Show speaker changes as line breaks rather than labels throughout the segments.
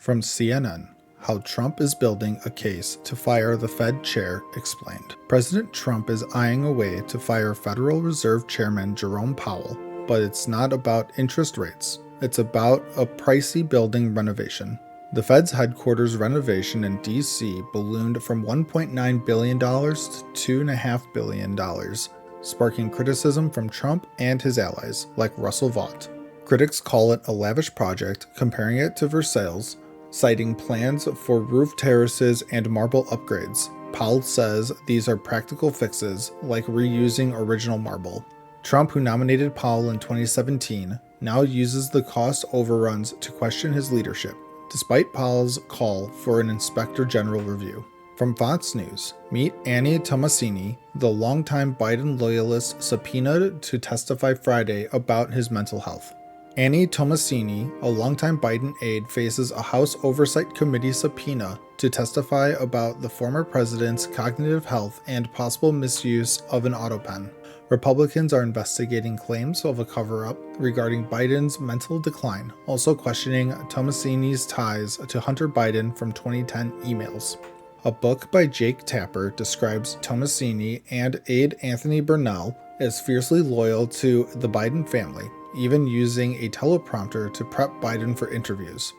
From CNN, how Trump is building a case to fire the Fed chair explained. President Trump is eyeing a way to fire Federal Reserve Chairman Jerome Powell, but it's not about interest rates. It's about a pricey building renovation. The Fed's headquarters renovation in D.C. ballooned from $1.9 billion to $2.5 billion, sparking criticism from Trump and his allies, like Russell Vought. Critics call it a lavish project, comparing it to Versailles, citing plans for roof terraces and marble upgrades. Powell says these are practical fixes, like reusing original marble. Trump, who nominated Powell in 2017, now uses the cost overruns to question his leadership, despite Powell's call for an inspector general review. From Fox News, meet Annie Tomasini, the longtime Biden loyalist subpoenaed to testify Friday about his mental health. Annie Tomasini, a longtime Biden aide, faces a House Oversight Committee subpoena to testify about the former president's cognitive health and possible misuse of an autopen. Republicans are investigating claims of a cover-up regarding Biden's mental decline, also questioning Tomasini's ties to Hunter Biden from 2010 emails. A book by Jake Tapper describes Tomasini and aide Anthony Burnell as fiercely loyal to the Biden family, even using a teleprompter to prep Biden for interviews.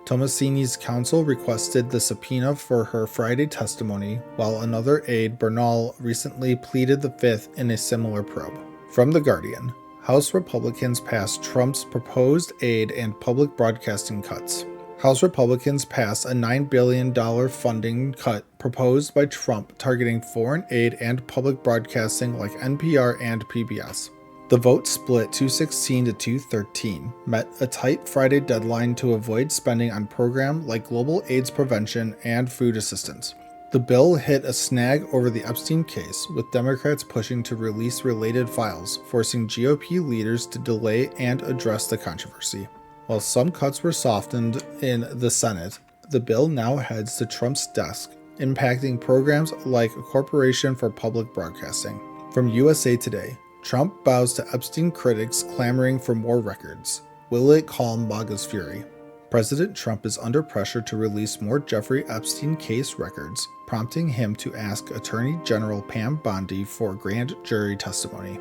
Tomasini's counsel requested the subpoena for her Friday testimony, while another aide, Bernal, recently pleaded the fifth in a similar probe. From The Guardian, House Republicans passed Trump's proposed aid and public broadcasting cuts. House Republicans passed a $9 billion funding cut proposed by Trump targeting foreign aid and public broadcasting like NPR and PBS. The vote split 216 to 213, met a tight Friday deadline to avoid spending on programs like global AIDS prevention and food assistance. The bill hit a snag over the Epstein case, with Democrats pushing to release related files, forcing GOP leaders to delay and address the controversy. While some cuts were softened in the Senate, the bill now heads to Trump's desk, impacting programs like Corporation for Public Broadcasting. From USA Today, Trump bows to Epstein critics clamoring for more records. Will it calm MAGA's fury? President Trump is under pressure to release more Jeffrey Epstein case records, prompting him to ask Attorney General Pam Bondi for grand jury testimony.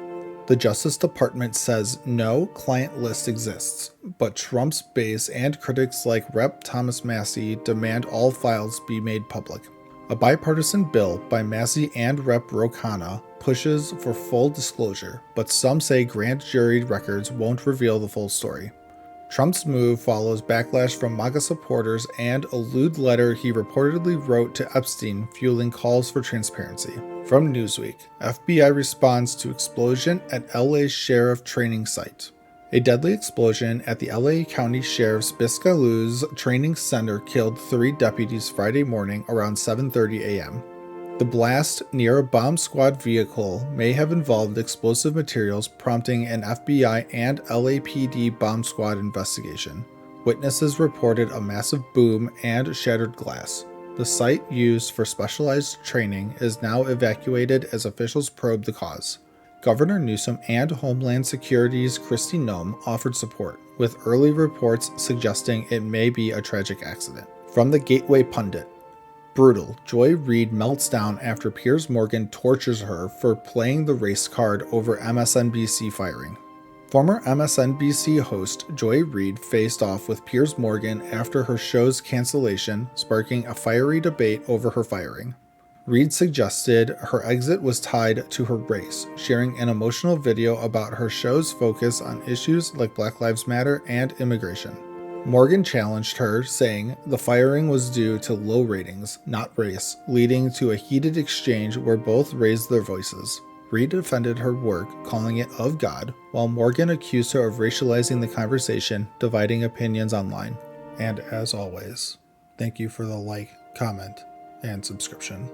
The Justice Department says no client list exists, but Trump's base and critics like Rep. Thomas Massie demand all files be made public. A bipartisan bill by Massie and Rep. Ro Khanna pushes for full disclosure, but some say grand jury records won't reveal the full story. Trump's move follows backlash from MAGA supporters and a lewd letter he reportedly wrote to Epstein, fueling calls for transparency. From Newsweek, FBI responds to explosion at LA Sheriff training site. A deadly explosion at the LA County Sheriff's Biscayne's training center killed 3 deputies Friday morning around 7:30 a.m. The blast near a bomb squad vehicle may have involved explosive materials, prompting an FBI and LAPD bomb squad investigation. Witnesses reported a massive boom and shattered glass. The site used for specialized training is now evacuated as officials probe the cause. Governor Newsom and Homeland Security's Kristi Noem offered support, with early reports suggesting it may be a tragic accident. From the Gateway Pundit, brutal. Joy Reid melts down after Piers Morgan tortures her for playing the race card over MSNBC firing. Former MSNBC host Joy Reid faced off with Piers Morgan after her show's cancellation, sparking a fiery debate over her firing. Reid suggested her exit was tied to her race, sharing an emotional video about her show's focus on issues like Black Lives Matter and immigration. Morgan challenged her, saying the firing was due to low ratings, not race, leading to a heated exchange where both raised their voices. Reid defended her work, calling it of God, while Morgan accused her of racializing the conversation, dividing opinions online. And as always, thank you for the like, comment, and subscription.